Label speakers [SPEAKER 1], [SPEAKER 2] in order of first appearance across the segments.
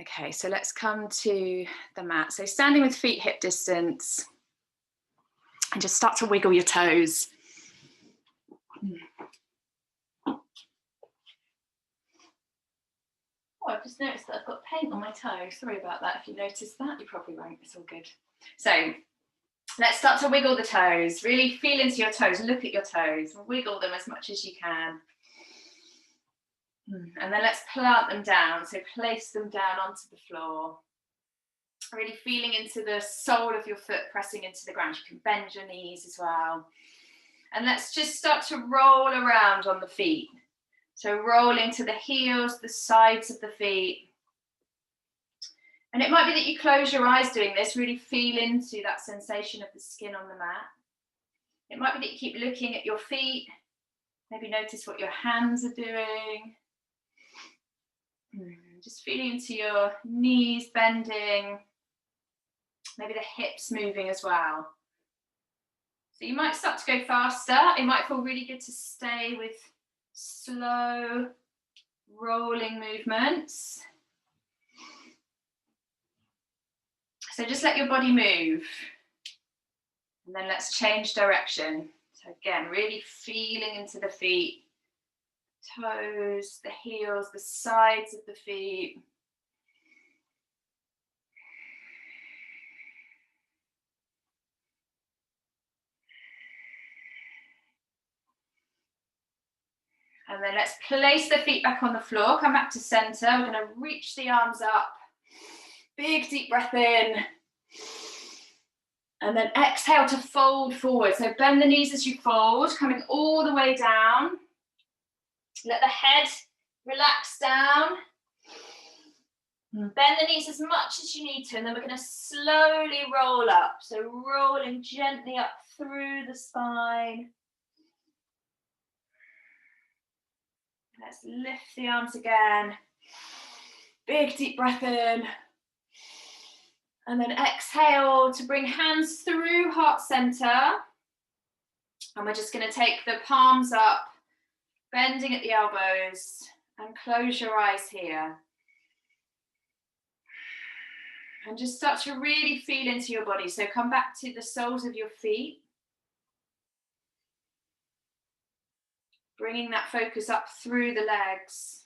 [SPEAKER 1] Okay, so let's come to the mat. So standing with feet hip distance and just start to wiggle your toes. Oh, I've just noticed that I've got paint on my toe. Sorry about that. If you noticed that, you probably won't. It's all good. So let's start to wiggle the toes. Really feel into your toes. Look at your toes. Wiggle them as much as you can. And then let's plant them down. So place them down onto the floor. Really feeling into the sole of your foot, pressing into the ground. You can bend your knees as well. And let's just start to roll around on the feet. So rolling to the heels, the sides of the feet. And it might be that you close your eyes doing this, really feel into that sensation of the skin on the mat. It might be that you keep looking at your feet. Maybe notice what your hands are doing. Just feeling into your knees bending. Maybe the hips moving as well. So you might start to go faster. It might feel really good to stay with slow rolling movements. So just let your body move. And then let's change direction. So again, really feeling into the feet, toes, the heels, the sides of the feet. And then let's place the feet back on the floor. Come back to center. We're going to reach the arms up. Big deep breath in. And then exhale to fold forward. So bend the knees as you fold, coming all the way down. Let the head relax down. Bend the knees as much as you need to, and then we're going to slowly roll up. So rolling gently up through the spine. Let's lift the arms again. Big deep breath in. And then exhale to bring hands through heart center. And we're just going to take the palms up, bending at the elbows, and close your eyes here. And just start to really feel into your body. So come back to the soles of your feet. Bringing that focus up through the legs.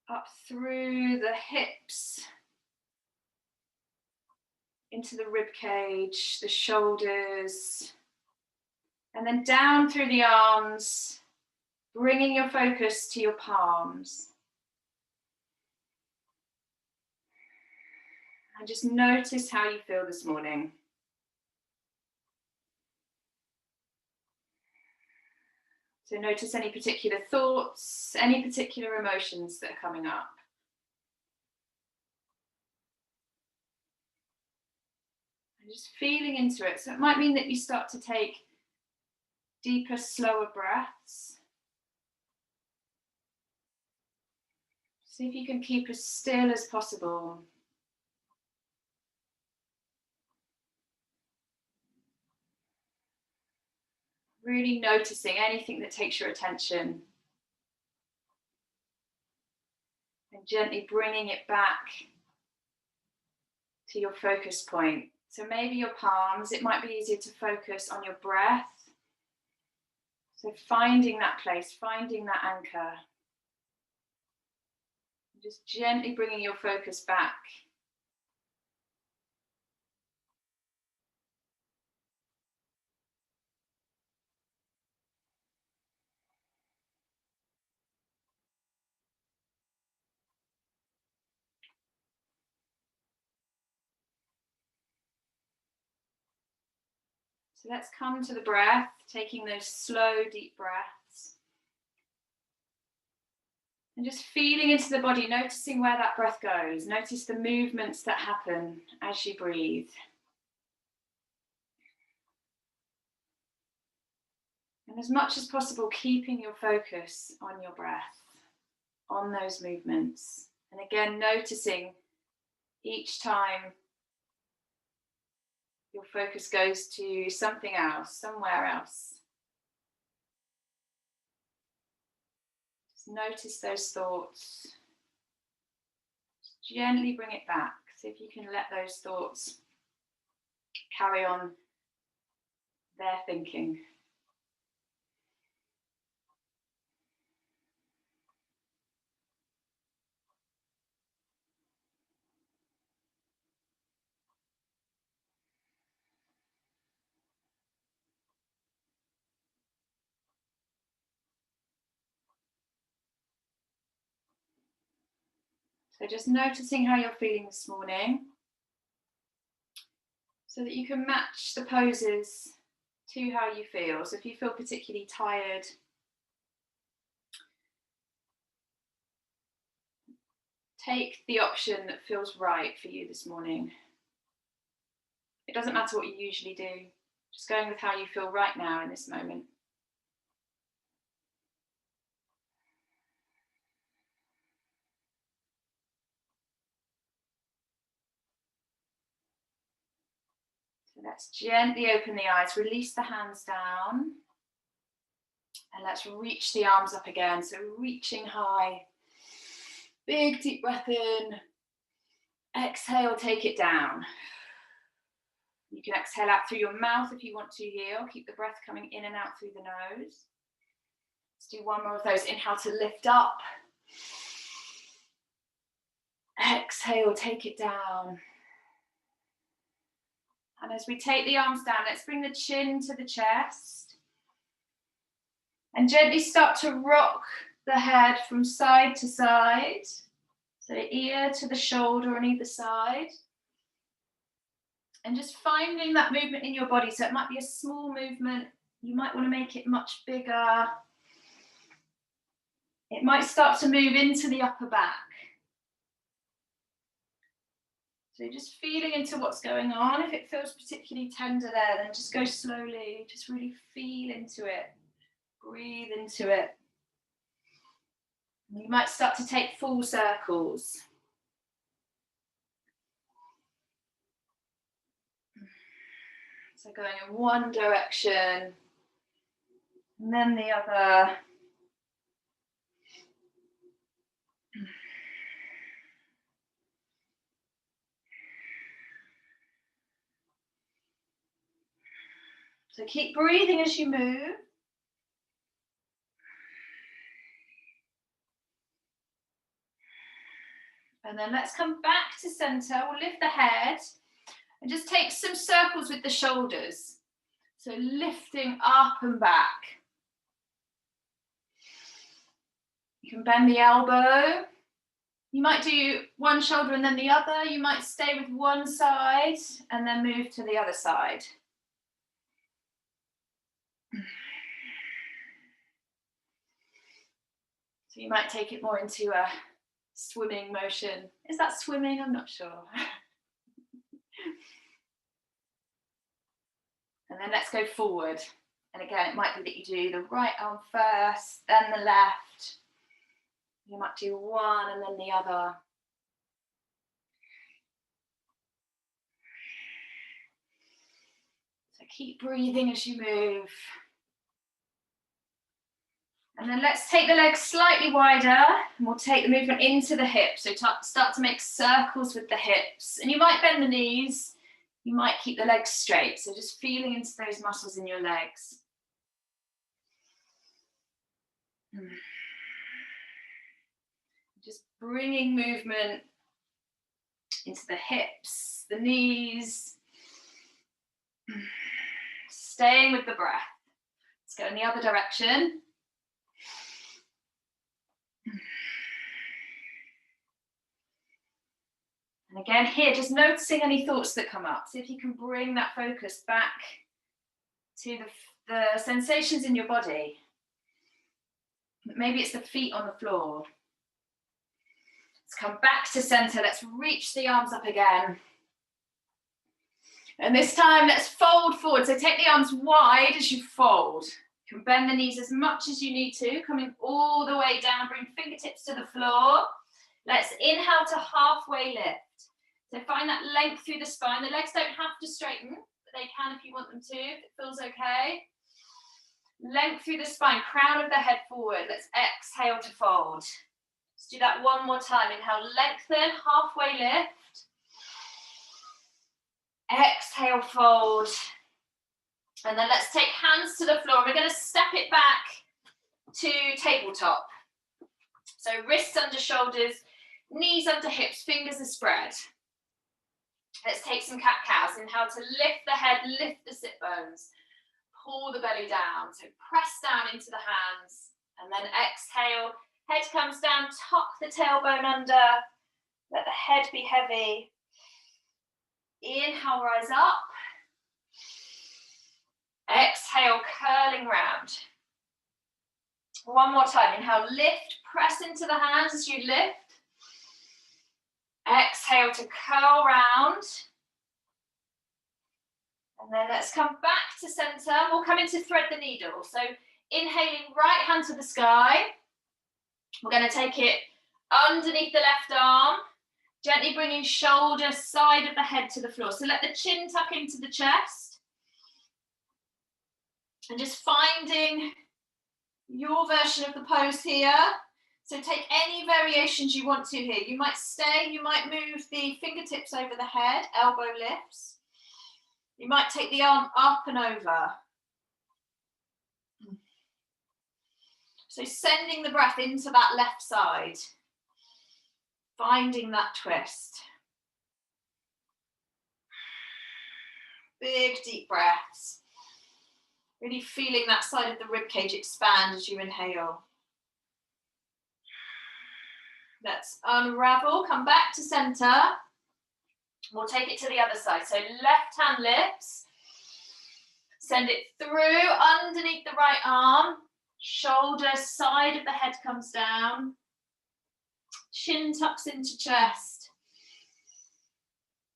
[SPEAKER 1] Up through the hips. Into the rib cage, the shoulders. And then down through the arms. Bringing your focus to your palms. And just notice how you feel this morning. So notice any particular thoughts, any particular emotions that are coming up. And just feeling into it. So it might mean that you start to take deeper, slower breaths. See if you can keep as still as possible. Really noticing anything that takes your attention. And gently bringing it back to your focus point. So maybe your palms, it might be easier to focus on your breath. So finding that place, finding that anchor. Just gently bringing your focus back. So let's come to the breath, taking those slow, deep breaths. And just feeling into the body, noticing where that breath goes. Notice the movements that happen as you breathe. And as much as possible, keeping your focus on your breath, on those movements. And again, noticing each time your focus goes to something else, somewhere else. Just notice those thoughts. Just gently bring it back. See if you can let those thoughts carry on their thinking. So just noticing how you're feeling this morning, so that you can match the poses to how you feel. So if you feel particularly tired, take the option that feels right for you this morning. It doesn't matter what you usually do, just going with how you feel right now in this moment. So let's gently open the eyes, release the hands down, and let's reach the arms up again. So reaching high, big deep breath in, exhale, take it down. You can exhale out through your mouth if you want to here. Keep the breath coming in and out through the nose. Let's do one more of those. Inhale to lift up. Exhale, take it down. And as we take the arms down, let's bring the chin to the chest. And gently start to rock the head from side to side. So ear to the shoulder on either side. And just finding that movement in your body. So it might be a small movement. You might want to make it much bigger. It might start to move into the upper back. So just feeling into what's going on. If it feels particularly tender there, then just go slowly. Just really feel into it. Breathe into it. You might start to take full circles. So going in one direction, and then the other. So keep breathing as you move. And then let's come back to center. We'll lift the head and just take some circles with the shoulders. So lifting up and back. You can bend the elbow. You might do one shoulder and then the other. You might stay with one side and then move to the other side. So you might take it more into a swimming motion. Is that swimming? I'm not sure. And then let's go forward. And again, it might be that you do the right arm first, then the left. You might do one and then the other. So keep breathing as you move. And then let's take the legs slightly wider and we'll take the movement into the hips. So start to make circles with the hips. And you might bend the knees, you might keep the legs straight. So just feeling into those muscles in your legs. Just bringing movement into the hips, the knees. Staying with the breath. Let's go in the other direction. And again here, just noticing any thoughts that come up. See if you can bring that focus back to the sensations in your body. Maybe it's the feet on the floor. Let's come back to center. Let's reach the arms up again. And this time, let's fold forward. So take the arms wide as you fold. You can bend the knees as much as you need to, coming all the way down. Bring fingertips to the floor. Let's inhale to halfway lift. So find that length through the spine. The legs don't have to straighten, but they can if you want them to, if it feels okay. Length through the spine, crown of the head forward. Let's exhale to fold. Let's do that one more time. Inhale, lengthen, halfway lift. Exhale, fold. And then let's take hands to the floor. We're going to step it back to tabletop. So wrists under shoulders, knees under hips, fingers are spread. Let's take some cat-cows. Inhale to lift the head, lift the sit bones. Pull the belly down. So press down into the hands. And then exhale, head comes down, tuck the tailbone under. Let the head be heavy. Inhale, rise up. Exhale, curling round. One more time. Inhale, lift, press into the hands as you lift. Exhale to curl round. And then let's come back to center. We'll come into thread the needle. So inhaling, right hand to the sky. We're going to take it underneath the left arm, gently bringing shoulder, side of the head to the floor. So let the chin tuck into the chest. And just finding your version of the pose here. So take any variations you want to here. You might stay, you might move the fingertips over the head, elbow lifts. You might take the arm up and over. So sending the breath into that left side. Finding that twist. Big deep breaths. Really feeling that side of the ribcage expand as you inhale. Let's unravel, come back to center. We'll take it to the other side. So left hand lifts. Send it through underneath the right arm. Shoulder, side of the head comes down. Chin tucks into chest.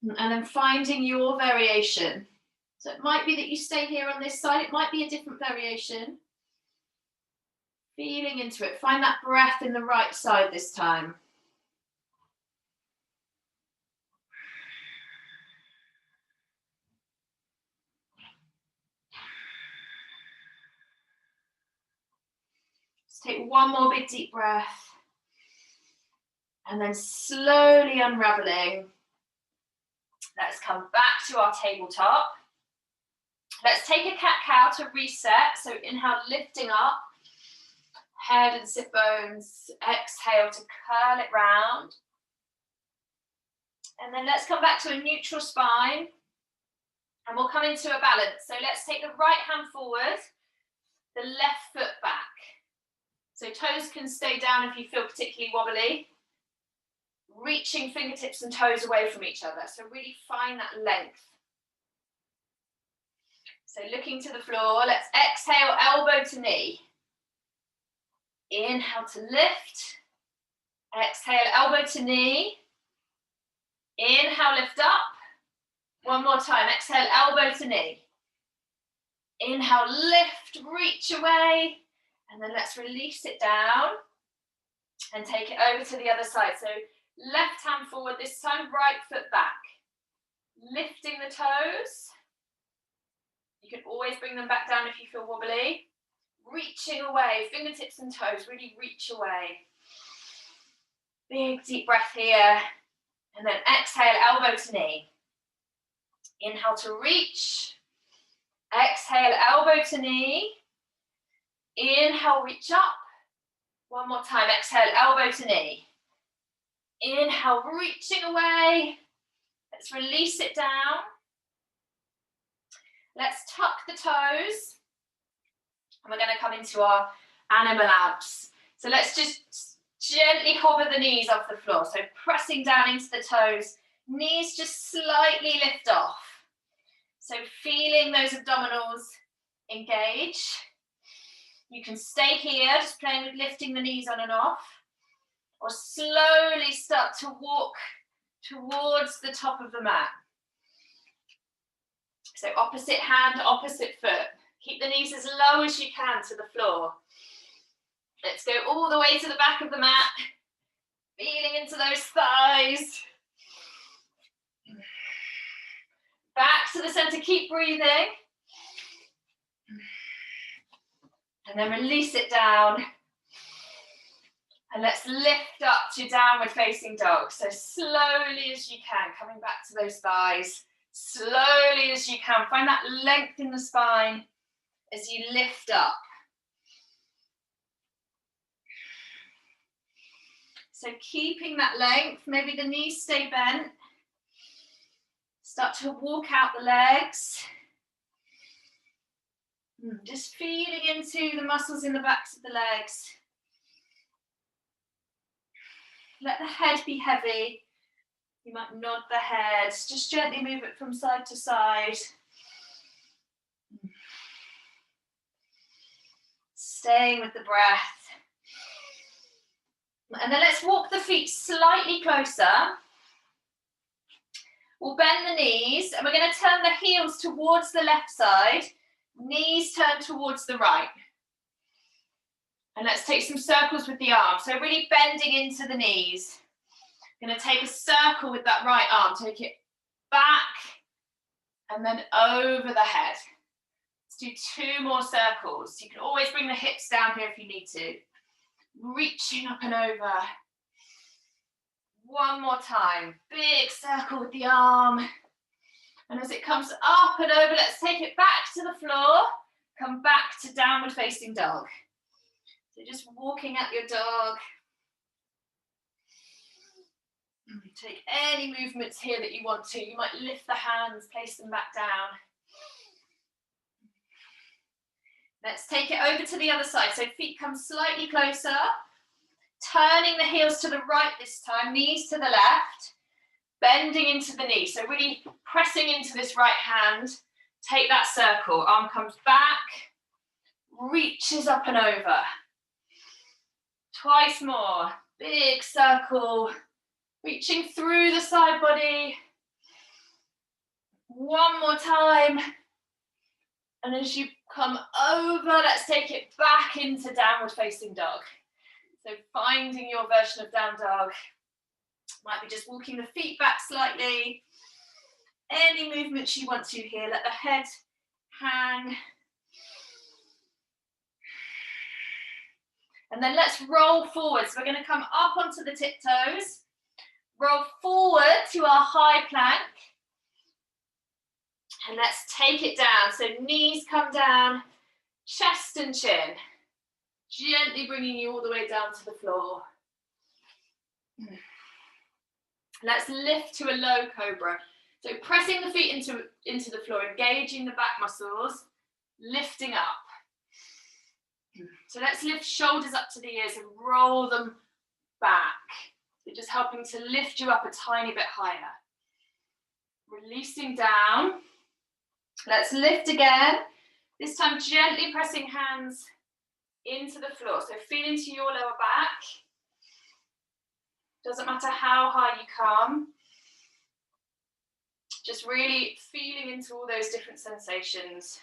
[SPEAKER 1] And then finding your variation. So it might be that you stay here on this side. It might be a different variation. Feeling into it. Find that breath in the right side this time. Let's take one more big deep breath. And then slowly unraveling. Let's come back to our tabletop. Let's take a cat-cow to reset. So inhale, lifting up. Head and sit bones. Exhale to curl it round. And then let's come back to a neutral spine. And we'll come into a balance. So let's take the right hand forward. The left foot back. So toes can stay down if you feel particularly wobbly. Reaching fingertips and toes away from each other. So really find that length. So looking to the floor, let's exhale, elbow to knee. Inhale to lift. Exhale, elbow to knee. Inhale, lift up. One more time, exhale, elbow to knee. Inhale, lift, reach away. And then let's release it down and take it over to the other side. So left hand forward, this time right foot back. Lifting the toes. You can always bring them back down if you feel wobbly. Reaching away, fingertips and toes, really reach away. Big deep breath here. And then exhale, elbow to knee. Inhale to reach. Exhale, elbow to knee. Inhale, reach up. One more time, exhale, elbow to knee. Inhale, reaching away. Let's release it down. Let's tuck the toes. And we're going to come into our animal abs. So let's just gently hover the knees off the floor. So pressing down into the toes. Knees just slightly lift off. So feeling those abdominals engage. You can stay here, just playing with lifting the knees on and off. Or slowly start to walk towards the top of the mat. So opposite hand, opposite foot. Keep the knees as low as you can to the floor. Let's go all the way to the back of the mat. Feeling into those thighs. Back to the center, keep breathing. And then release it down. And let's lift up to downward facing dog. So slowly as you can, coming back to those thighs. Slowly as you can. Find that length in the spine as you lift up. So keeping that length, maybe the knees stay bent. Start to walk out the legs. Just feeding into the muscles in the backs of the legs. Let the head be heavy. You might nod the head. Just gently move it from side to side. Staying with the breath. And then let's walk the feet slightly closer. We'll bend the knees and we're going to turn the heels towards the left side. Knees turn towards the right. And let's take some circles with the arms. So really bending into the knees. Going to take a circle with that right arm. Take it back and then over the head. Let's do 2 more circles. You can always bring the hips down here if you need to. Reaching up and over. 1 more time. Big circle with the arm. And as it comes up and over, let's take it back to the floor. Come back to downward facing dog. So just walking at your dog. Take any movements here that you want to. You might lift the hands, place them back down. Let's take it over to the other side. So feet come slightly closer. Turning the heels to the right this time, knees to the left. Bending into the knee. So really pressing into this right hand. Take that circle. Arm comes back. Reaches up and over. Twice more. Big circle. Reaching through the side body. 1 more time. And as you come over, let's take it back into downward facing dog. So finding your version of down dog. Might be just walking the feet back slightly. Any movements you want to here. Let the head hang. And then let's roll forward. So we're going to come up onto the tiptoes. Roll forward to our high plank. And let's take it down. So knees come down, chest and chin. Gently bringing you all the way down to the floor. Let's lift to a low cobra. So pressing the feet into the floor, engaging the back muscles, lifting up. So let's lift shoulders up to the ears and roll them back. So just helping to lift you up a tiny bit higher. Releasing down. Let's lift again. This time gently pressing hands into the floor. So feel into your lower back. Doesn't matter how high you come. Just really feeling into all those different sensations.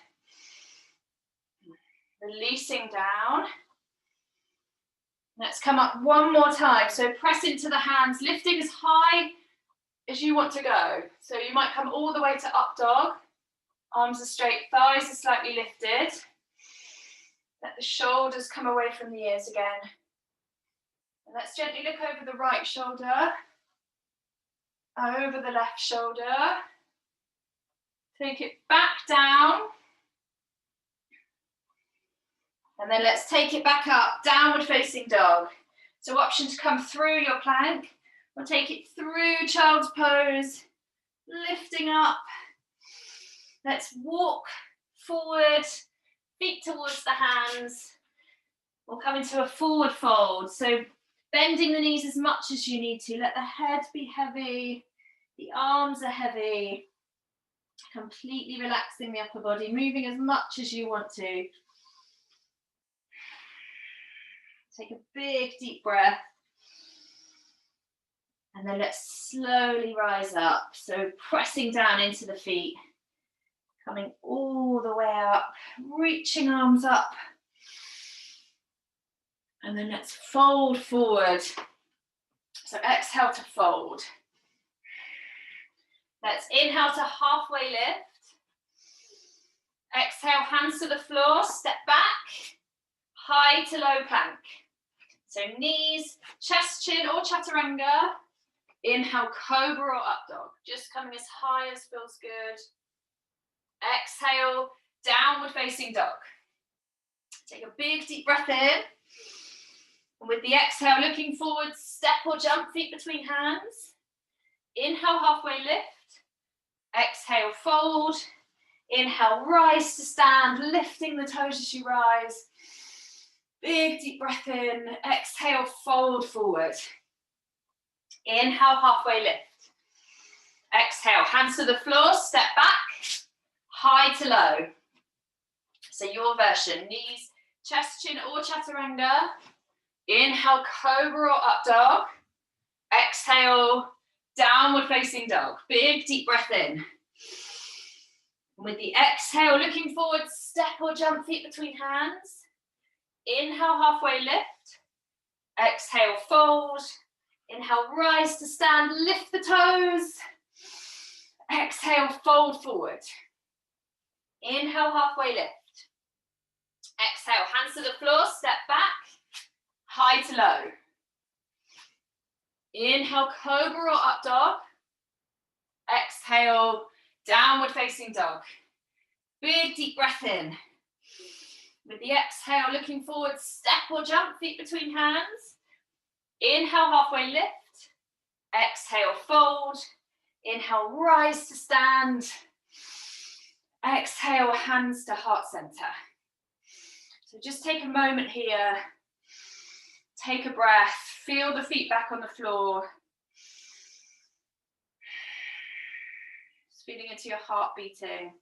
[SPEAKER 1] Releasing down. Let's come up 1 more time. So press into the hands, lifting as high as you want to go. So you might come all the way to up dog. Arms are straight, thighs are slightly lifted. Let the shoulders come away from the ears again. And let's gently look over the right shoulder, over the left shoulder. Take it back down. And then let's take it back up, downward facing dog. So option to come through your plank, or take it through child's pose, lifting up. Let's walk forward, feet towards the hands. We'll come into a forward fold. So bending the knees as much as you need to. Let the head be heavy, the arms are heavy. Completely relaxing the upper body, moving as much as you want to. Take a big deep breath. And then let's slowly rise up. So pressing down into the feet. Coming all the way up, reaching arms up. And then let's fold forward. So exhale to fold. Let's inhale to halfway lift. Exhale, hands to the floor, step back. high to low plank. So knees, chest, chin, or chaturanga. Inhale, cobra or up dog. Just coming as high as feels good. Exhale, downward facing dog. Take a big deep breath in. And with the exhale, looking forward, step or jump, feet between hands. Inhale, halfway lift. Exhale, fold. Inhale, rise to stand, lifting the toes as you rise. Big deep breath in. Exhale, fold forward. Inhale, halfway lift. Exhale, hands to the floor, step back, high to low. So your version, knees, chest, chin, or chaturanga. Inhale, cobra or up dog. Exhale, downward facing dog. Big deep breath in. With the exhale, looking forward, step or jump, feet between hands. Inhale, halfway lift. Exhale, fold. Inhale, rise to stand, lift the toes. Exhale, fold forward. Inhale, halfway lift. Exhale, hands to the floor, step back, high to low. Inhale, cobra or up dog. Exhale, downward facing dog. Big deep breath in. With the exhale, looking forward, step or jump, feet between hands. Inhale, halfway lift. Exhale, fold. Inhale, rise to stand. Exhale, hands to heart center. So just take a moment here. Take a breath. Feel the feet back on the floor. Just feeling into your heart beating.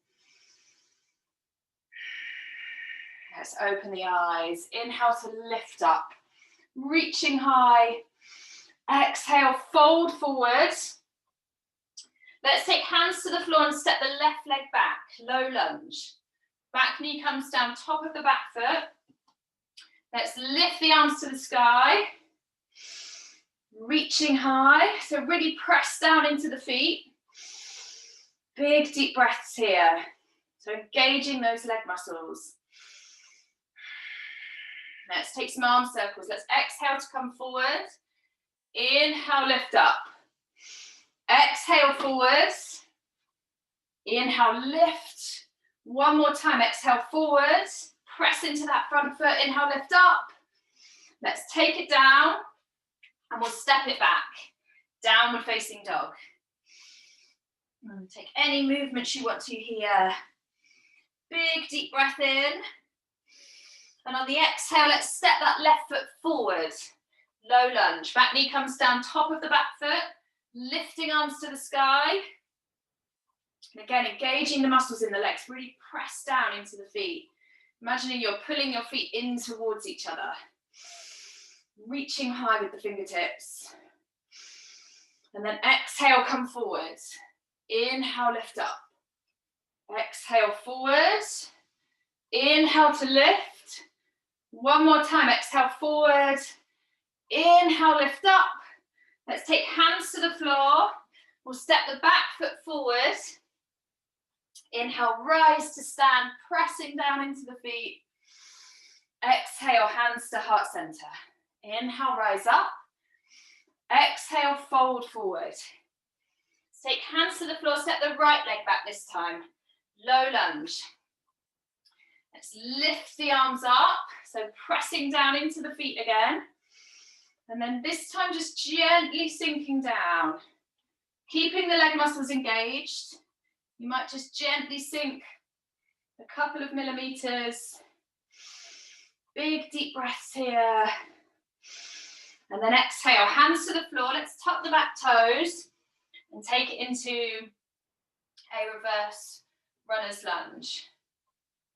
[SPEAKER 1] Let's open the eyes. Inhale to lift up. Reaching high. Exhale, fold forward. Let's take hands to the floor and step the left leg back. Low lunge. Back knee comes down top of the back foot. Let's lift the arms to the sky. Reaching high. So really press down into the feet. Big deep breaths here. So engaging those leg muscles. Let's take some arm circles. Let's exhale to come forward. Inhale, lift up. Exhale, forward. Inhale, lift. One more time. Exhale, forward. Press into that front foot. Inhale, lift up. Let's take it down. And we'll step it back. Downward facing dog. And take any movements you want to here. Big deep breath in. And on the exhale, let's step that left foot forward. Low lunge. Back knee comes down top of the back foot. Lifting arms to the sky. And again, engaging the muscles in the legs. Really press down into the feet. Imagining you're pulling your feet in towards each other. Reaching high with the fingertips. And then exhale, come forward. Inhale, lift up. Exhale, forward. Inhale to lift. One more time, exhale, forward. Inhale, lift up. Let's take hands to the floor. We'll step the back foot forward. Inhale, rise to stand, pressing down into the feet. Exhale, hands to heart center. Inhale, rise up. Exhale, fold forward. Let's take hands to the floor, step the right leg back this time. Low lunge. Let's lift the arms up. So pressing down into the feet again. And then this time just gently sinking down. Keeping the leg muscles engaged. You might just gently sink a couple of millimeters. Big deep breaths here. And then exhale, hands to the floor. Let's tuck the back toes and take it into a reverse runner's lunge.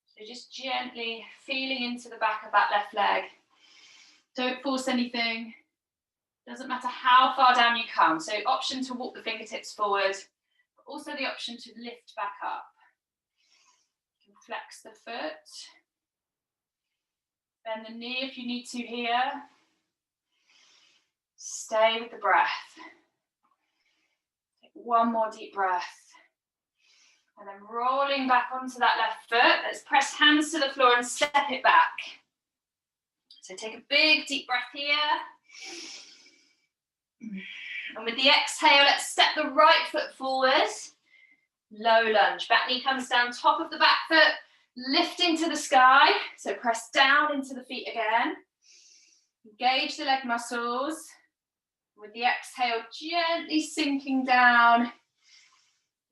[SPEAKER 1] So just gently feeling into the back of that left leg. Don't force anything. Doesn't matter how far down you come. So option to walk the fingertips forward, but also the option to lift back up. You can flex the foot. Bend the knee if you need to here. Stay with the breath. Take one more deep breath. And then rolling back onto that left foot. Let's press hands to the floor and step it back. So take a big deep breath here. And with the exhale, let's step the right foot forward. Low lunge. Back knee comes down, top of the back foot, lifting to the sky. So press down into the feet again. Engage the leg muscles. With the exhale, gently sinking down.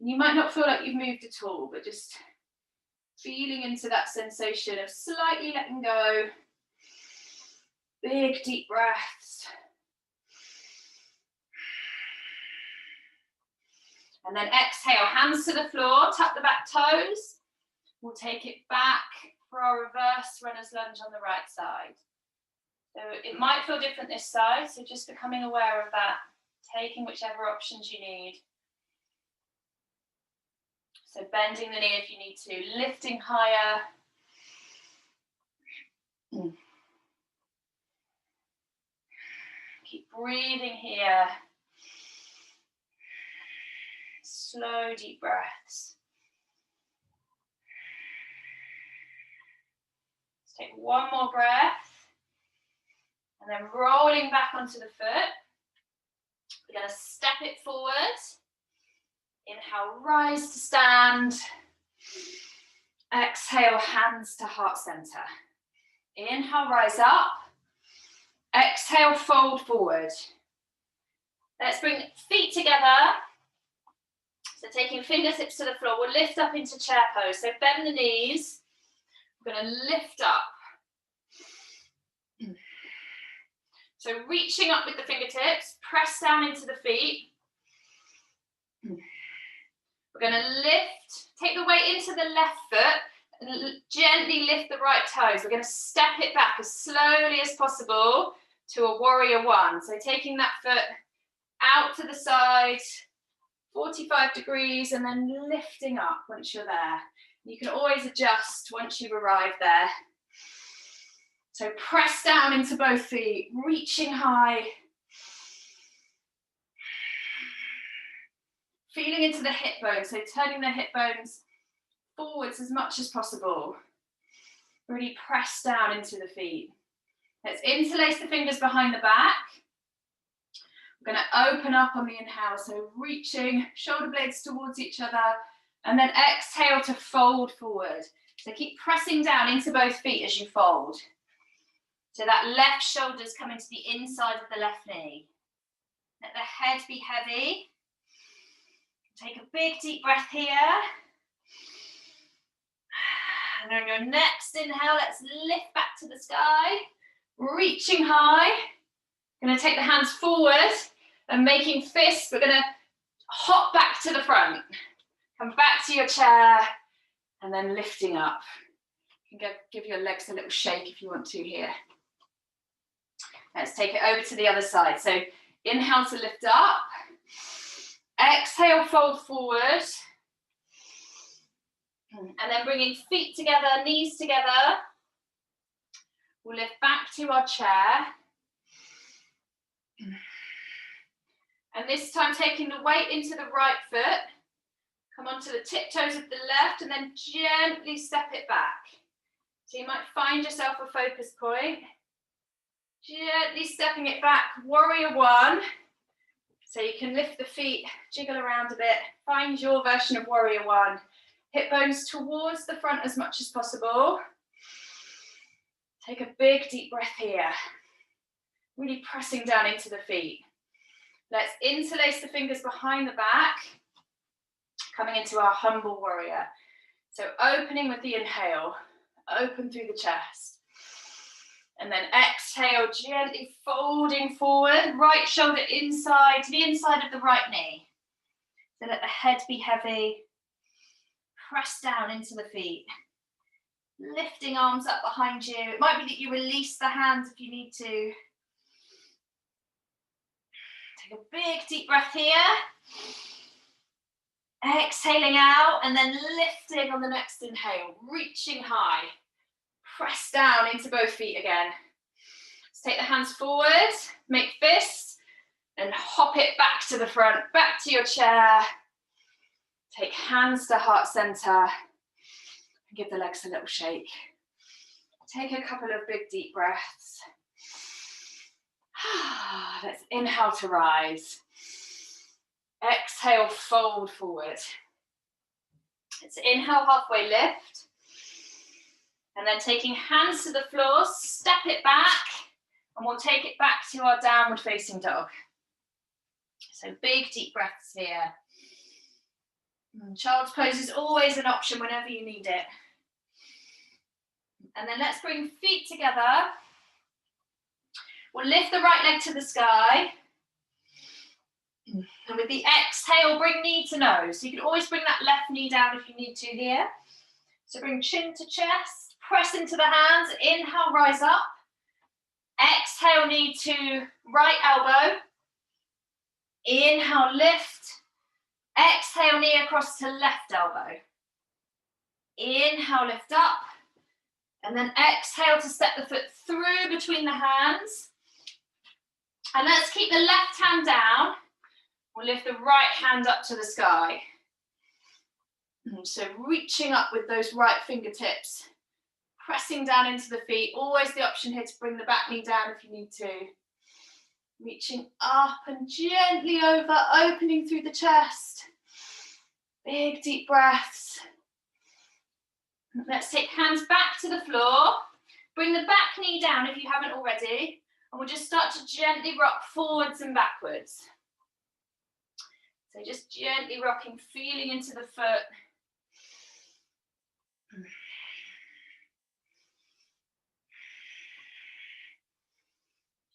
[SPEAKER 1] You might not feel like you've moved at all, but just feeling into that sensation of slightly letting go. Big deep breaths. And then exhale, hands to the floor, tap the back toes. We'll take it back for our reverse runner's lunge on the right side. So it might feel different this side, so just becoming aware of that, taking whichever options you need. So bending the knee if you need to, lifting higher. Keep breathing here. Slow, deep breaths. Let's take one more breath. And then rolling back onto the foot. We're going to step it forward. Inhale, rise to stand. Exhale, hands to heart center. Inhale, rise up. Exhale, fold forward. Let's bring feet together. So taking fingertips to the floor, we'll lift up into chair pose. So bend the knees. We're going to lift up. So reaching up with the fingertips, press down into the feet. We're going to lift, take the weight into the left foot, and gently lift the right toes. We're going to step it back as slowly as possible to a warrior one. So taking that foot out to the side, 45 degrees, and then lifting up once you're there. You can always adjust once you've arrived there. So press down into both feet, reaching high. Feeling into the hip bones, so turning the hip bones forwards as much as possible. Really press down into the feet. Let's interlace the fingers behind the back. We're going to open up on the inhale, so reaching shoulder blades towards each other, and then exhale to fold forward. So keep pressing down into both feet as you fold. So that left shoulder's coming to the inside of the left knee. Let the head be heavy. Take a big deep breath here. And on your next inhale, let's lift back to the sky. Reaching high. Going to take the hands forward and making fists. We're going to hop back to the front. Come back to your chair and then lifting up. You can give your legs a little shake if you want to here. Let's take it over to the other side. So inhale to lift up. Exhale, fold forward. And then bringing feet together, knees together. We'll lift back to our chair. And this time taking the weight into the right foot. Come onto the tiptoes of the left and then gently step it back. So you might find yourself a focus point. Gently stepping it back, warrior one. So you can lift the feet, jiggle around a bit, find your version of warrior one. Hip bones towards the front as much as possible. Take a big deep breath here. Really pressing down into the feet. Let's interlace the fingers behind the back. Coming into our humble warrior. So opening with the inhale, open through the chest. And then exhale, gently folding forward, right shoulder inside to the inside of the right knee. So let the head be heavy. Press down into the feet. Lifting arms up behind you. It might be that you release the hands if you need to. Take a big deep breath here. Exhaling out and then lifting on the next inhale, reaching high. Press down into both feet again. Let's take the hands forward, make fists, and hop it back to the front, back to your chair. Take hands to heart center, and give the legs a little shake. Take a couple of big deep breaths. Let's inhale to rise. Exhale, fold forward. Let's inhale, halfway lift. And then taking hands to the floor, step it back, and we'll take it back to our downward facing dog. So big deep breaths here. Child's pose is always an option whenever you need it. And then let's bring feet together. We'll lift the right leg to the sky. And with the exhale, bring knee to nose. So you can always bring that left knee down if you need to here. So bring chin to chest, press into the hands. Inhale, rise up. Exhale, knee to right elbow. Inhale, lift. Exhale, knee across to left elbow. Inhale, lift up. And then exhale to step the foot through between the hands. And let's keep the left hand down. We'll lift the right hand up to the sky. So reaching up with those right fingertips. Pressing down into the feet. Always the option here to bring the back knee down if you need to. Reaching up and gently over, opening through the chest. Big deep breaths. Let's take hands back to the floor. Bring the back knee down if you haven't already. And we'll just start to gently rock forwards and backwards. So just gently rocking, feeling into the foot.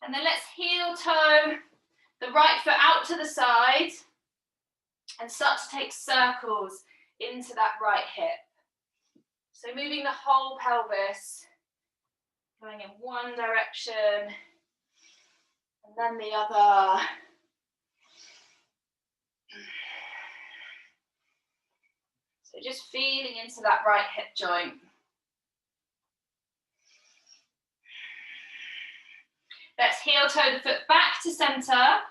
[SPEAKER 1] And then let's heel toe the right foot out to the side and start to take circles into that right hip. So moving the whole pelvis, going in one direction and then the other. So just feeling into that right hip joint. Let's heel toe the foot back to center.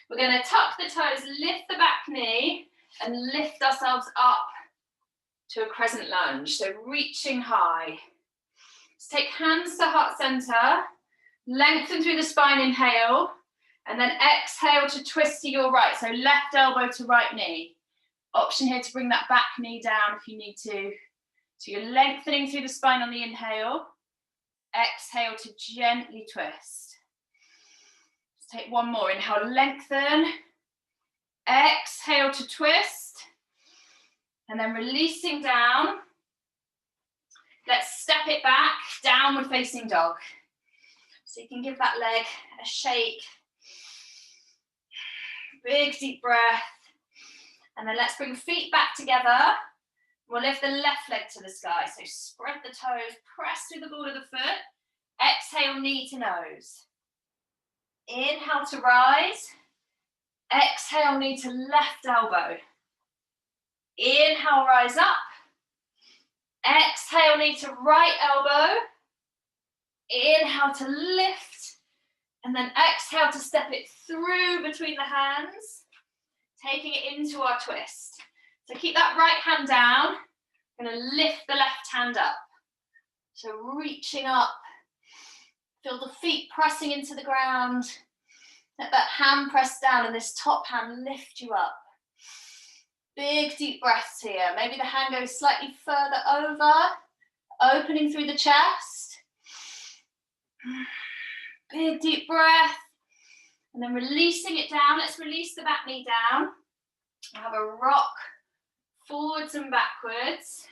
[SPEAKER 1] We're going to tuck the toes, lift the back knee, and lift ourselves up to a crescent lunge. So reaching high. Let's take hands to heart center, lengthen through the spine, inhale, and then exhale to twist to your right. So left elbow to right knee. Option here to bring that back knee down if you need to. So you're lengthening through the spine on the inhale. Exhale to gently twist. Let's take one more. Inhale, lengthen. Exhale to twist. And then releasing down. Let's step it back, downward facing dog. So you can give that leg a shake. Big deep breath. And then let's bring feet back together. We'll lift the left leg to the sky. So spread the toes, press through the ball of the foot. Exhale, knee to nose. Inhale to rise. Exhale, knee to left elbow. Inhale, rise up. Exhale, knee to right elbow. Inhale to lift. And then exhale to step it through between the hands. Taking it into our twist. So keep that right hand down. I'm going to lift the left hand up. So reaching up. Feel the feet pressing into the ground. Let that hand press down and this top hand lift you up. Big deep breaths here. Maybe the hand goes slightly further over. Opening through the chest. Big deep breath. And then releasing it down. Let's release the back knee down. Have a rock forwards and backwards.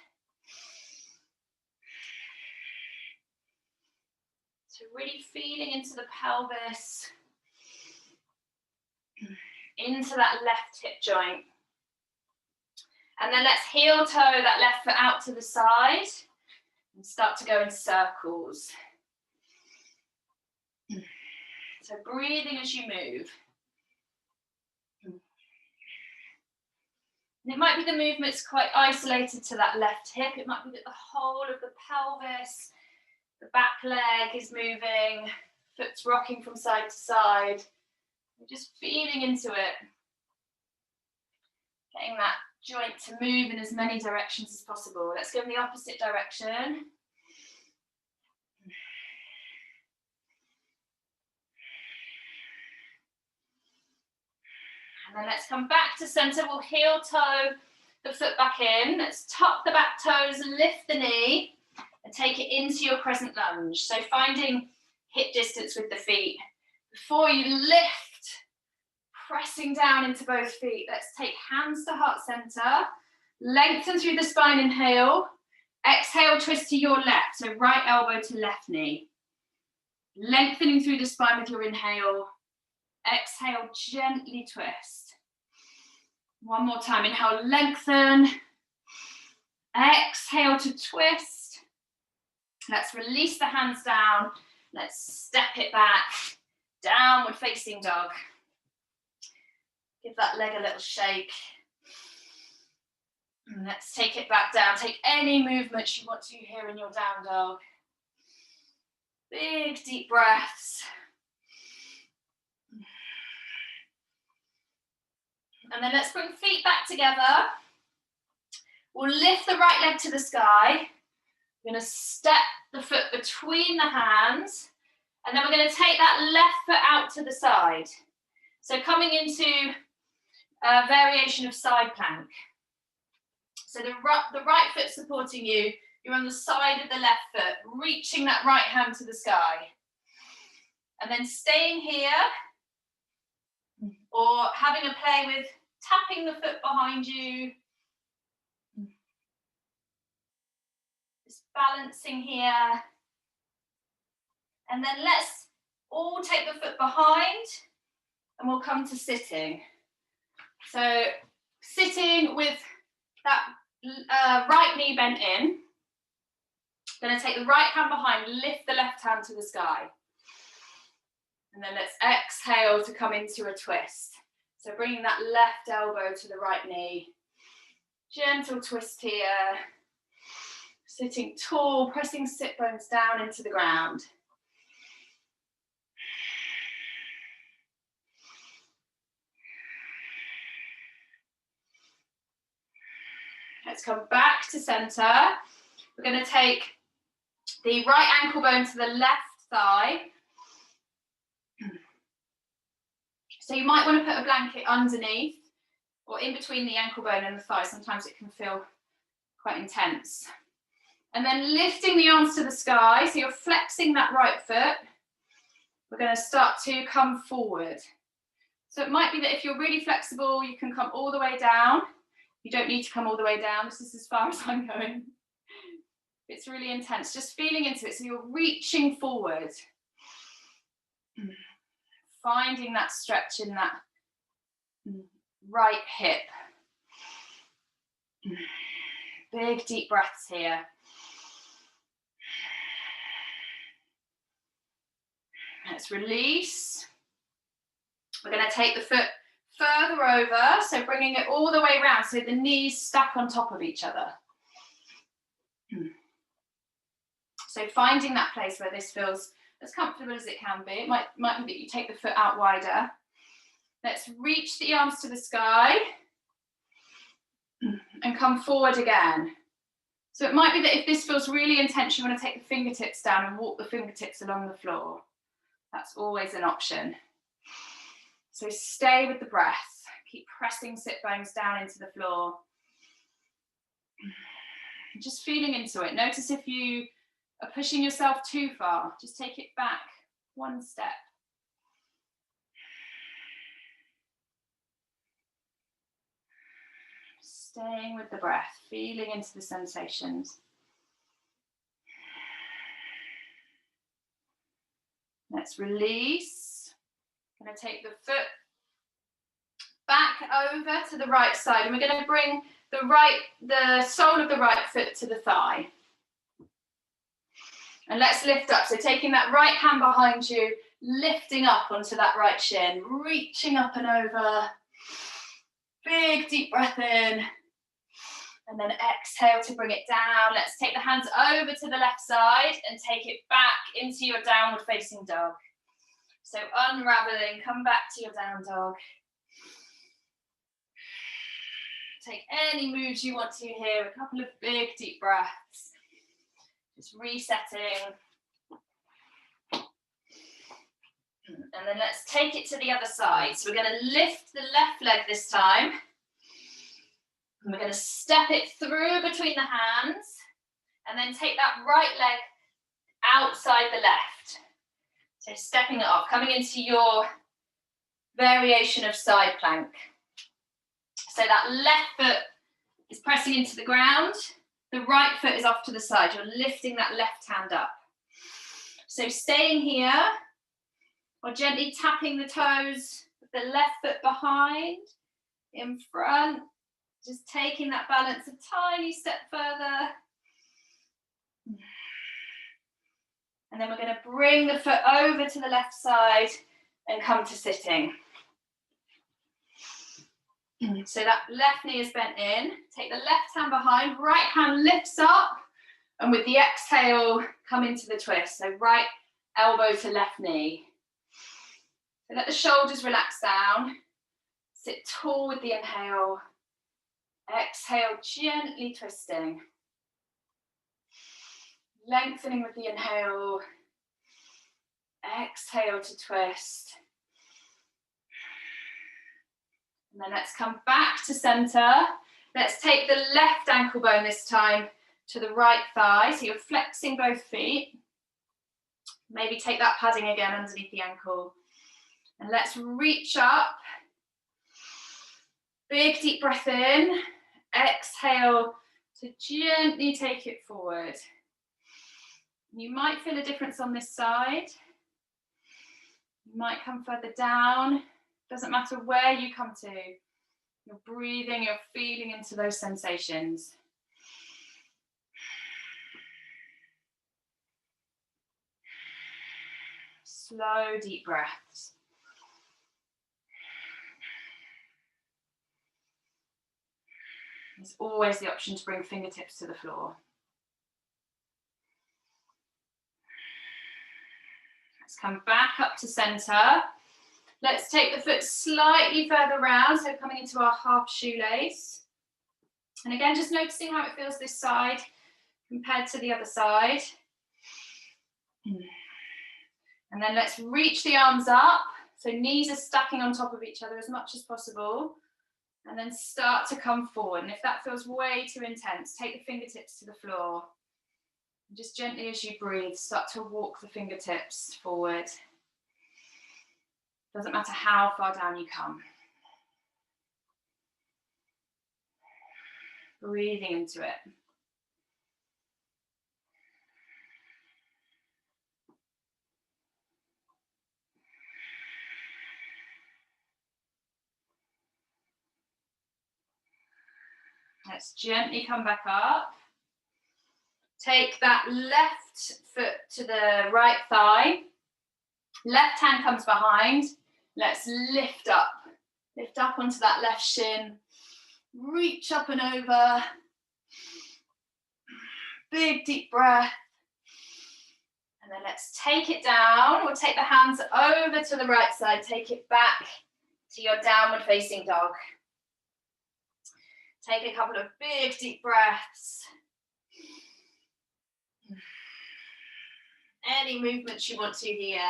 [SPEAKER 1] So really feeling into the pelvis, into that left hip joint. And then let's heel toe that left foot out to the side and start to go in circles. So breathing as you move. And it might be the movement's quite isolated to that left hip. It might be that the whole of the pelvis, the back leg is moving, foot's rocking from side to side. We're just feeling into it. Getting that joint to move in as many directions as possible. Let's go in the opposite direction. And then let's come back to center. We'll heel toe the foot back in. Let's tuck the back toes, lift the knee, and take it into your crescent lunge. So finding hip distance with the feet. Before you lift, pressing down into both feet. Let's take hands to heart center. Lengthen through the spine, inhale. Exhale, twist to your left. So right elbow to left knee. Lengthening through the spine with your inhale. Exhale, gently twist. One more time. Inhale, lengthen. Exhale to twist. Let's release the hands down. Let's step it back. Downward facing dog. Give that leg a little shake. And let's take it back down. Take any movements you want to here in your down dog. Big deep breaths. And then let's bring feet back together. We'll lift the right leg to the sky. We're going to step the foot between the hands. And then we're going to take that left foot out to the side. So coming into a variation of side plank. So the right foot supporting you. You're on the side of the left foot, reaching that right hand to the sky. And then staying here, or having a play with tapping the foot behind you. Just balancing here. And then let's all take the foot behind and we'll come to sitting. So sitting with that right knee bent in. Going to take the right hand behind, lift the left hand to the sky. And then let's exhale to come into a twist. So bringing that left elbow to the right knee. Gentle twist here. Sitting tall, pressing sit bones down into the ground. Let's come back to center. We're going to take the right ankle bone to the left thigh. So you might want to put a blanket underneath or in between the ankle bone and the thigh. Sometimes it can feel quite intense. And then lifting the arms to the sky. So you're flexing that right foot. We're going to start to come forward. So it might be that if you're really flexible, you can come all the way down. You don't need to come all the way down. This is as far as I'm going. It's really intense. Just feeling into it. So you're reaching forward. Finding that stretch in that right hip. Big deep breaths here. Let's release. We're going to take the foot further over, so bringing it all the way around, so the knees stack on top of each other. So finding that place where this feels as comfortable as it can be. It might be that you take the foot out wider. Let's reach the arms to the sky and come forward again. So it might be that if this feels really intense, you want to take the fingertips down and walk the fingertips along the floor. That's always an option. So stay with the breath. Keep pressing sit bones down into the floor. Just feeling into it. Notice if you are pushing yourself too far. Just take it back one step. Staying with the breath, feeling into the sensations. Let's release. I'm going to take the foot back over to the right side, and we're going to bring the sole of the right foot to the thigh. And let's lift up. So taking that right hand behind you, lifting up onto that right shin, reaching up and over. Big deep breath in. And then exhale to bring it down. Let's take the hands over to the left side and take it back into your downward facing dog. So unraveling, come back to your down dog. Take any moves you want to here, a couple of big deep breaths. Just resetting. And then let's take it to the other side. So we're going to lift the left leg this time. And we're going to step it through between the hands. And then take that right leg outside the left. So stepping it off, coming into your variation of side plank. So that left foot is pressing into the ground. The right foot is off to the side. You're lifting that left hand up. So staying here, or gently tapping the toes with the left foot behind, in front, just taking that balance a tiny step further. And then we're going to bring the foot over to the left side and come to sitting. So that left knee is bent in. Take the left hand behind, right hand lifts up, and with the exhale, come into the twist. So right elbow to left knee. So let the shoulders relax down. Sit tall with the inhale. Exhale, gently twisting. Lengthening with the inhale. Exhale to twist. And then let's come back to center. Let's take the left ankle bone this time to the right thigh. So you're flexing both feet. Maybe take that padding again underneath the ankle. And let's reach up. Big deep breath in. Exhale to gently take it forward. You might feel a difference on this side. You might come further down. Doesn't matter where you come to. You're breathing, you're feeling into those sensations. Slow, deep breaths. There's always the option to bring fingertips to the floor. Let's come back up to center. Let's take the foot slightly further round, so coming into our half shoelace. And again, just noticing how it feels this side compared to the other side. And then let's reach the arms up. So knees are stacking on top of each other as much as possible. And then start to come forward. And if that feels way too intense, take the fingertips to the floor. And just gently as you breathe, start to walk the fingertips forward. Doesn't matter how far down you come. Breathing into it. Let's gently come back up. Take that left foot to the right thigh. Left hand comes behind. Let's lift up. Lift up onto that left shin. Reach up and over. Big deep breath. And then let's take it down. We'll take the hands over to the right side. Take it back to your downward facing dog. Take a couple of big deep breaths. Any movements you want to here.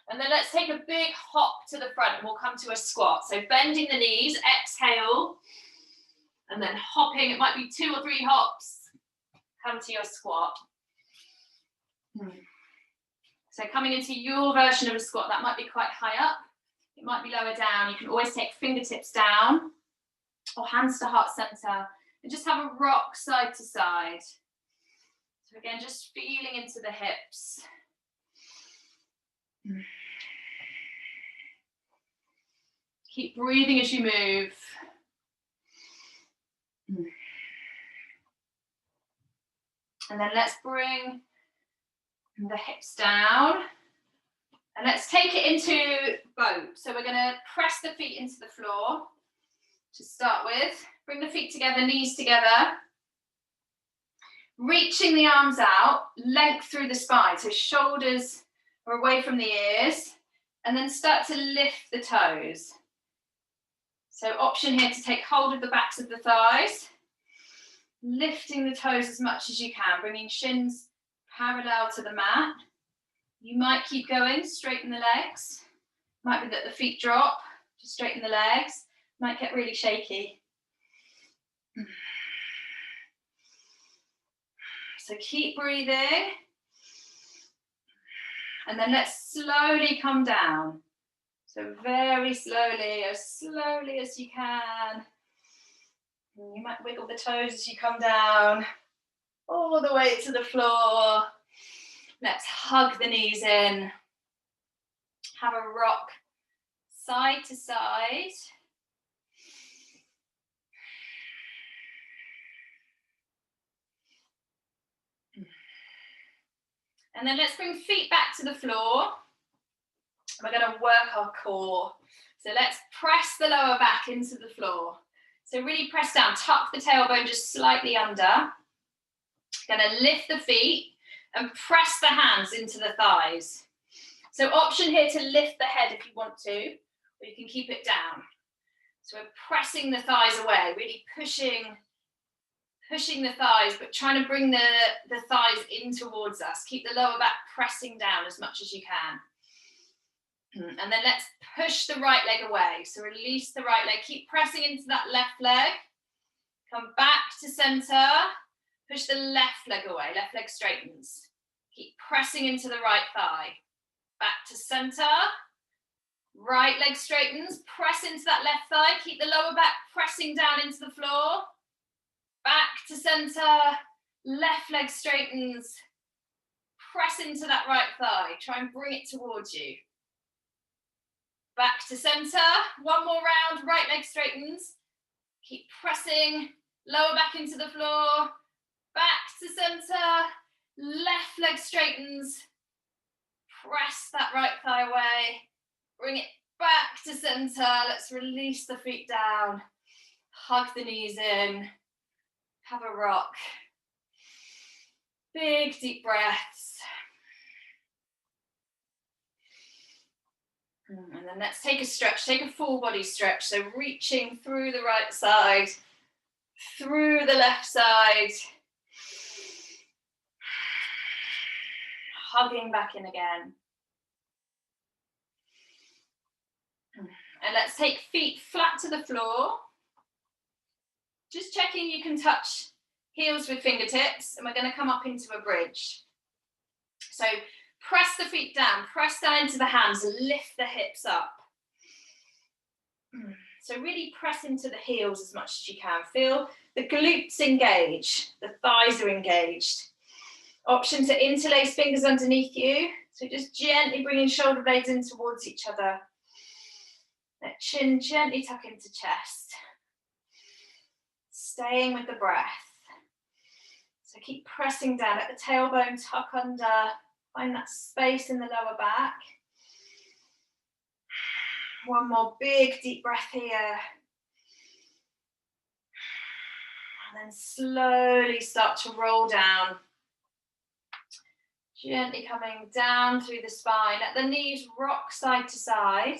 [SPEAKER 1] And then let's take a big hop to the front and we'll come to a squat. So bending the knees, exhale, and then hopping. It might be 2 or 3 hops. Come to your squat. So coming into your version of a squat, that might be quite high up. It might be lower down. You can always take fingertips down or hands to heart center and just have a rock side to side. So again, just feeling into the hips. Keep breathing as you move. And then let's bring the hips down. And let's take it into boat. So we're going to press the feet into the floor to start with. Bring the feet together, knees together. Reaching the arms out, length through the spine. So shoulders are away from the ears. And then start to lift the toes. So option here to take hold of the backs of the thighs. Lifting the toes as much as you can, bringing shins parallel to the mat. You might keep going, straighten the legs. Might be that the feet drop, just straighten the legs. Might get really shaky. So keep breathing. And then let's slowly come down. So very slowly as you can. You might wiggle the toes as you come down, all the way to the floor. Let's hug the knees in. Have a rock side to side. And then let's bring feet back to the floor. We're going to work our core. So let's press the lower back into the floor. So really press down, tuck the tailbone just slightly under. Going to lift the feet and press the hands into the thighs. So option here to lift the head if you want to, or you can keep it down. So we're pressing the thighs away, really pushing the thighs, but trying to bring the thighs in towards us. Keep the lower back pressing down as much as you can. And then let's push the right leg away. So release the right leg. Keep pressing into that left leg. Come back to center. Push the left leg away. Left leg straightens. Keep pressing into the right thigh. Back to center. Right leg straightens. Press into that left thigh. Keep the lower back pressing down into the floor. Back to center. Left leg straightens. Press into that right thigh. Try and bring it towards you. Back to center. One more round. Right leg straightens. Keep pressing. Lower back into the floor. Back to center. Left leg straightens. Press that right thigh away. Bring it back to center. Let's release the feet down. Hug the knees in. Have a rock. Big deep breaths. And then let's take a stretch, take a full body stretch. So reaching through the right side, through the left side. Hugging back in again. And let's take feet flat to the floor. Just checking you can touch heels with fingertips, and we're going to come up into a bridge. So press the feet down, press down into the hands, and lift the hips up. So really press into the heels as much as you can. Feel the glutes engage, the thighs are engaged. Option to interlace fingers underneath you. So just gently bringing shoulder blades in towards each other. Let chin gently tuck into chest. Staying with the breath. So keep pressing down, let the tailbone tuck under. Find that space in the lower back. One more big deep breath here. And then slowly start to roll down. Gently coming down through the spine. Let the knees rock side to side.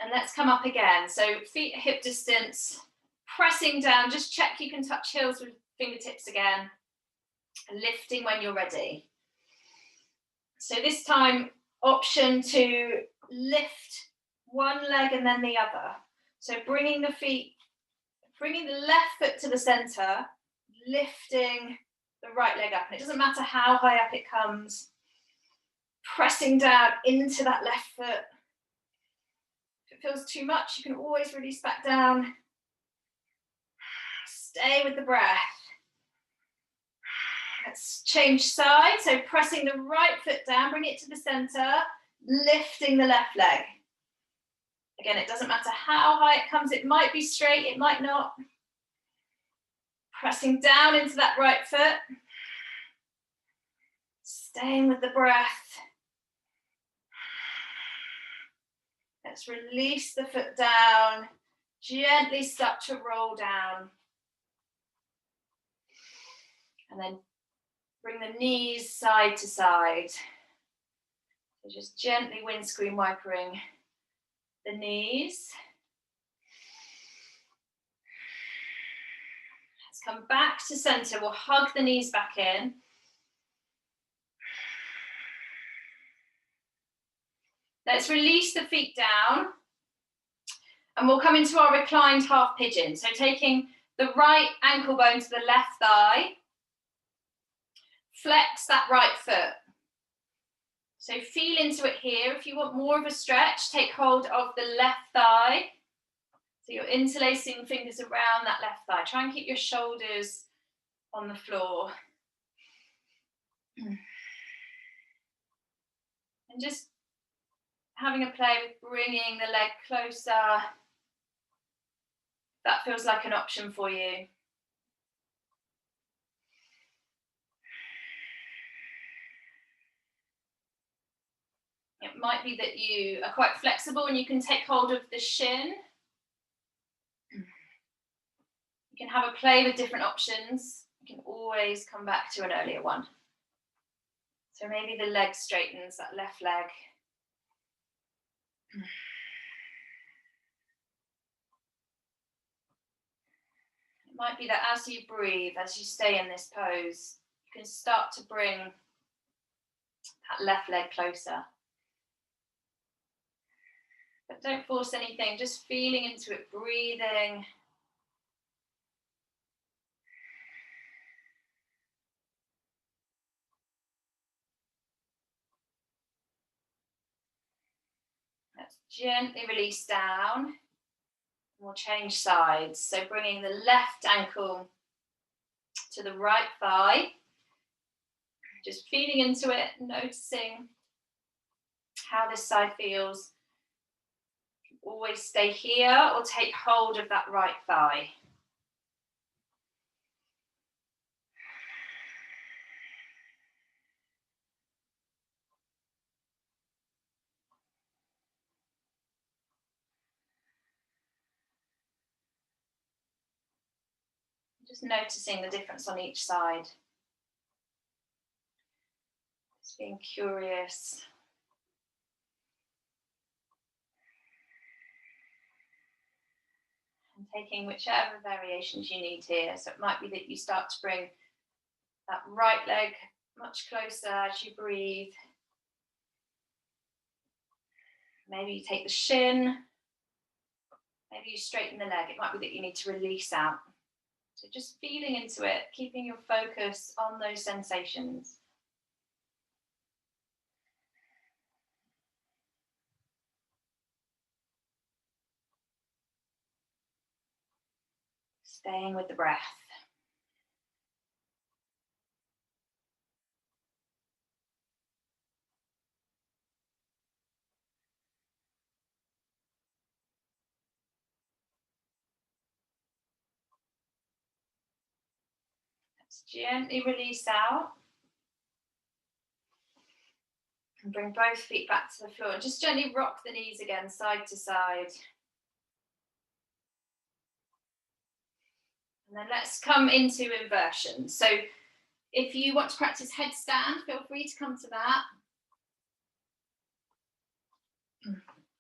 [SPEAKER 1] And let's come up again. So feet at hip distance, pressing down. Just check you can touch heels with fingertips again. Lifting when you're ready. So this time, option to lift one leg and then the other. So bringing the left foot to the center, lifting the right leg up. And it doesn't matter how high up it comes. Pressing down into that left foot. If it feels too much, you can always release back down. Stay with the breath. Let's change sides. So pressing the right foot down, bring it to the center, lifting the left leg. Again, it doesn't matter how high it comes. It might be straight, it might not. Pressing down into that right foot. Staying with the breath. Let's release the foot down. Gently start to roll down. And then bring the knees side to side. So just gently windscreen wipering the knees. Let's come back to center. We'll hug the knees back in. Let's release the feet down. And we'll come into our reclined half pigeon. So taking the right ankle bone to the left thigh. Flex that right foot. So feel into it here. If you want more of a stretch, take hold of the left thigh. So you're interlacing fingers around that left thigh. Try and keep your shoulders on the floor. And just having a play with bringing the leg closer. That feels like an option for you. It might be that you are quite flexible and you can take hold of the shin. You can have a play with different options. You can always come back to an earlier one. So maybe the leg straightens, that left leg. It might be that as you breathe, as you stay in this pose, you can start to bring that left leg closer. But don't force anything, just feeling into it, breathing. Let's gently release down. We'll change sides. So bringing the left ankle to the right thigh. Just feeling into it, noticing how this side feels. Always stay here or take hold of that right thigh. Just noticing the difference on each side. Just being curious. And taking whichever variations you need here. So it might be that you start to bring that right leg much closer as you breathe. Maybe you take the shin. Maybe you straighten the leg. It might be that you need to release out. So just feeling into it, keeping your focus on those sensations. Staying with the breath. Let's gently release out. And bring both feet back to the floor. And just gently rock the knees again, side to side. And then let's come into inversion. So if you want to practice headstand, feel free to come to that.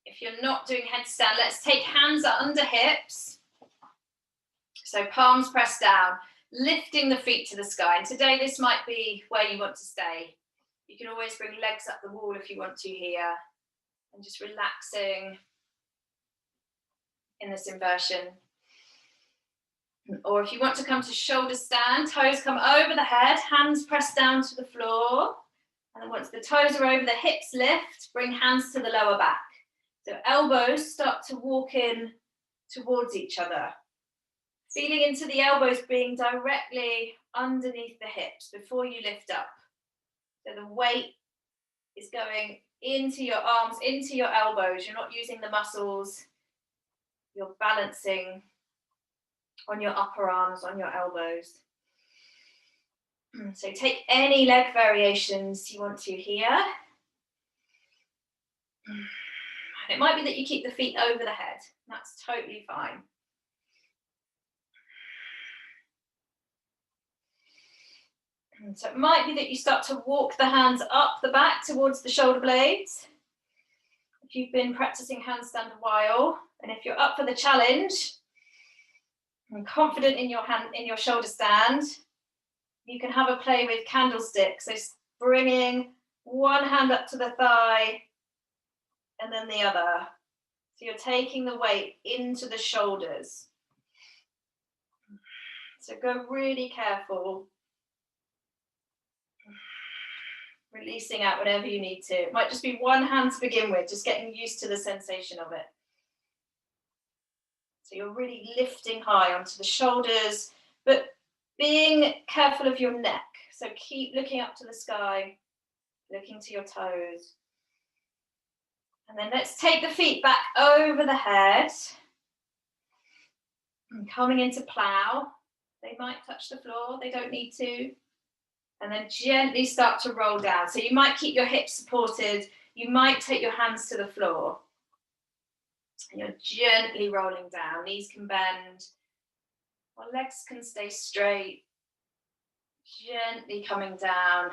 [SPEAKER 1] If you're not doing headstand, let's take hands under hips. So palms pressed down, lifting the feet to the sky. And today this might be where you want to stay. You can always bring legs up the wall if you want to here. And just relaxing in this inversion. Or if you want to come to shoulder stand, toes come over the head, hands pressed down to the floor. And then once the toes are over, the hips lift, bring hands to the lower back. So elbows start to walk in towards each other. Feeling into the elbows being directly underneath the hips before you lift up. So the weight is going into your arms, into your elbows. You're not using the muscles. You're balancing on your upper arms, on your elbows. So take any leg variations you want to here. It might be that you keep the feet over the head. That's totally fine. So it might be that you start to walk the hands up the back towards the shoulder blades. If you've been practicing handstand a while, and if you're up for the challenge,
[SPEAKER 2] And confident in your hand, in your shoulder stand, you can have a play with candlesticks. So bringing one hand up to the thigh and then the other. So you're taking the weight into the shoulders. So go really careful. Releasing out whenever you need to. It might just be one hand to begin with, just getting used to the sensation of it. So you're really lifting high onto the shoulders, but being careful of your neck. So keep looking up to the sky, looking to your toes. And then let's take the feet back over the head. And coming into plow. They might touch the floor, they don't need to. And then gently start to roll down. So you might keep your hips supported. You might take your hands to the floor. And you're gently rolling down. Knees can bend. Or legs can stay straight. Gently coming down.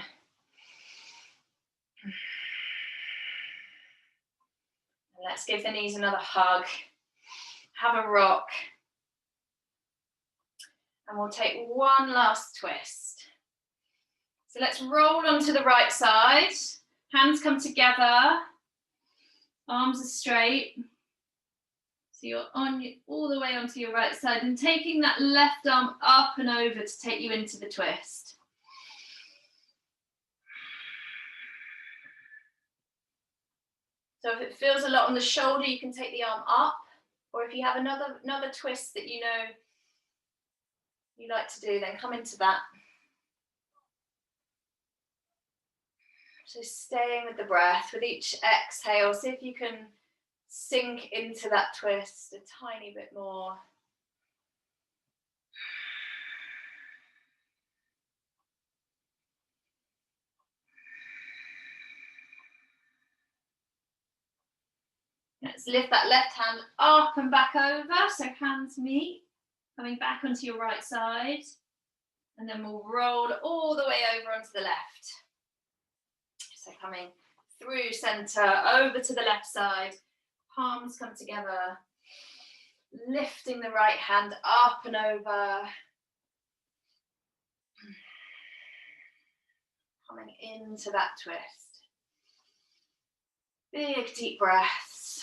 [SPEAKER 2] And let's give the knees another hug. Have a rock. And we'll take one last twist. So let's roll onto the right side. Hands come together. Arms are straight. So you're on all the way onto your right side and taking that left arm up and over to take you into the twist. So if it feels a lot on the shoulder, you can take the arm up. Or if you have another twist that you know you like to do, then come into that. So staying with the breath, with each exhale, see if you can sink into that twist a tiny bit more. Let's lift that left hand up and back over, so hands meet, coming back onto your right side. And then we'll roll all the way over onto the left. So coming through center, over to the left side, palms come together, lifting the right hand up and over. Coming into that twist. Big deep breaths.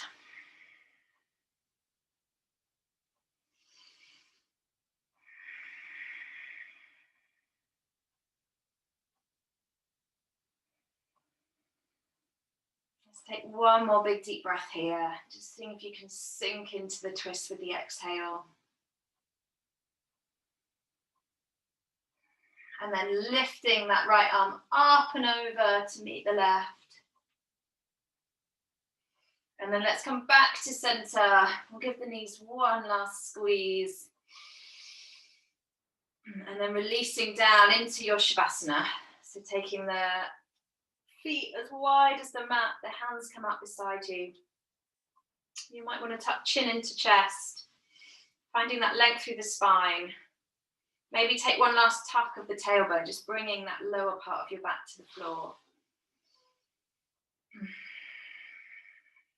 [SPEAKER 2] Take one more big deep breath here. Just seeing if you can sink into the twist with the exhale. And then lifting that right arm up and over to meet the left. And then let's come back to center. We'll give the knees one last squeeze. And then releasing down into your Shavasana. So taking the feet as wide as the mat, the hands come up beside you. You might want to tuck chin into chest, finding that length through the spine. Maybe take one last tuck of the tailbone, just bringing that lower part of your back to the floor.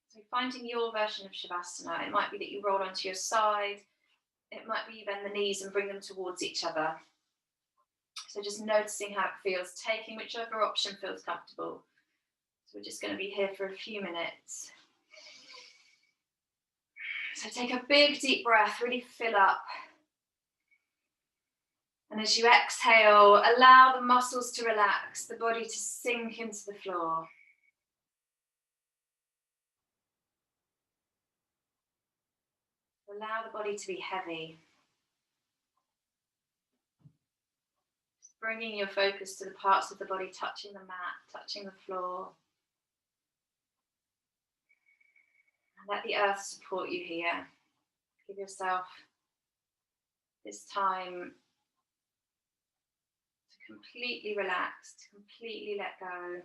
[SPEAKER 2] So finding your version of Shavasana. It might be that you roll onto your side. It might be you bend the knees and bring them towards each other. So just noticing how it feels, taking whichever option feels comfortable. So we're just going to be here for a few minutes. So take a big deep breath, really fill up. And as you exhale, allow the muscles to relax, the body to sink into the floor. Allow the body to be heavy. Bringing your focus to the parts of the body touching the mat, touching the floor. And let the earth support you here. Give yourself this time to completely relax, to completely let go.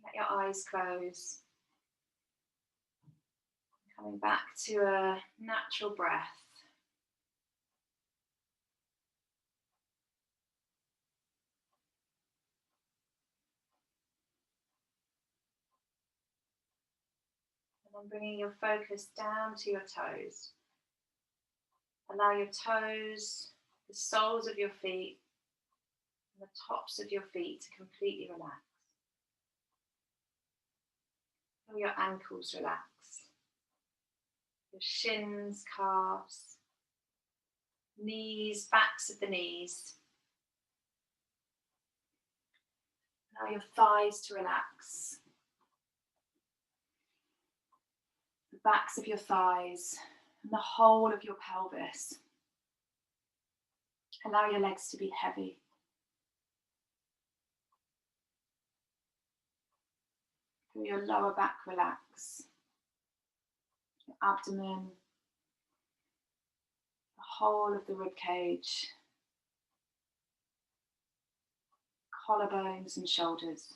[SPEAKER 2] Let your eyes close. Coming back to a natural breath. And bringing your focus down to your toes. Allow your toes, the soles of your feet, and the tops of your feet to completely relax. Feel your ankles relax. Your shins, calves, knees, backs of the knees. Allow your thighs to relax. The backs of your thighs and the whole of your pelvis. Allow your legs to be heavy. Feel your lower back relax. Your abdomen, the whole of the rib cage, collarbones and shoulders.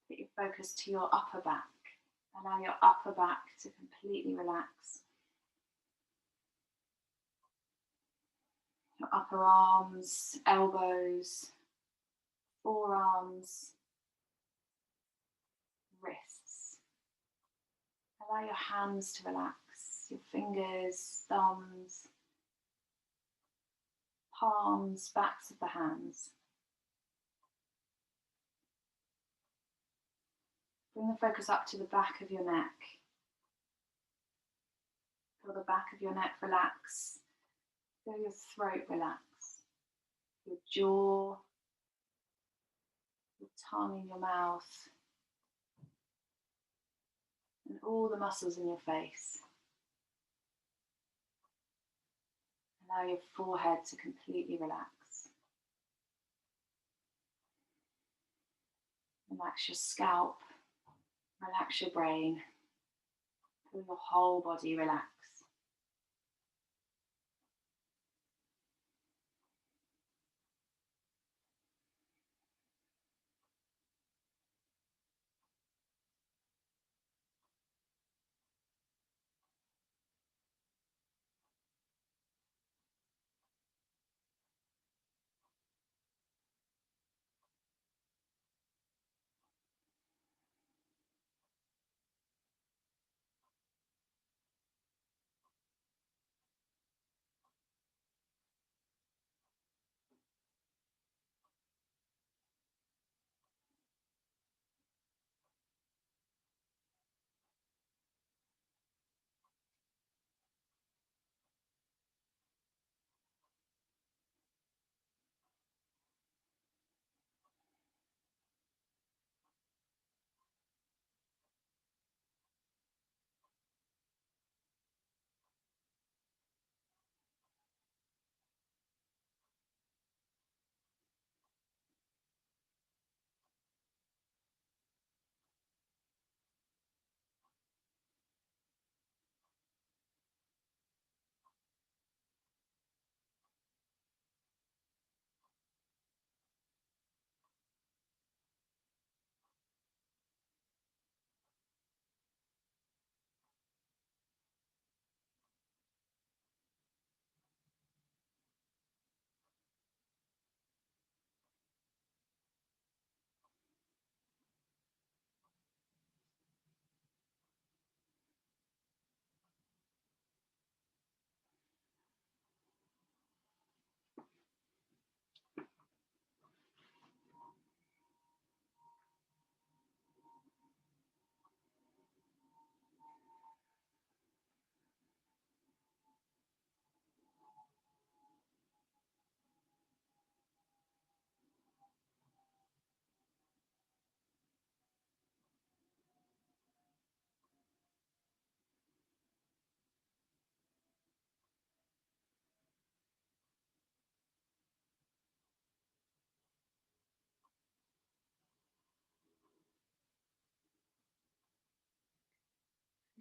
[SPEAKER 2] Put your focus to your upper back. Allow your upper back to completely relax. Your upper arms, elbows, forearms, wrists. Allow your hands to relax, your fingers, thumbs, palms, backs of the hands. Bring the focus up to the back of your neck. Feel the back of your neck relax. Feel your throat relax. Your jaw, your tongue in your mouth, and all the muscles in your face. Allow your forehead to completely relax. Relax your scalp, relax your brain, feel your whole body relax.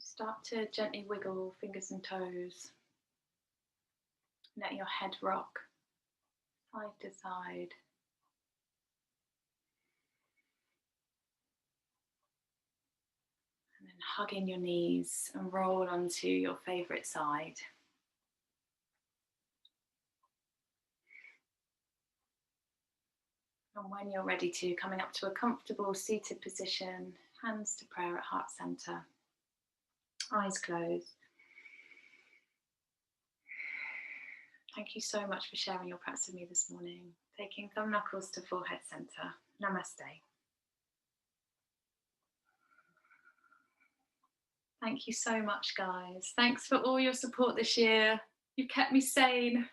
[SPEAKER 2] Start to gently wiggle fingers and toes. Let your head rock side to side. And then hug in your knees and roll onto your favourite side.
[SPEAKER 1] And when you're ready to, coming up to a comfortable seated position, hands to prayer at heart center, eyes closed. Thank you so much for sharing your practice with me this morning. Taking thumb knuckles to forehead center. Namaste. Thank you so much, guys. Thanks for all your support this year. You've kept me sane.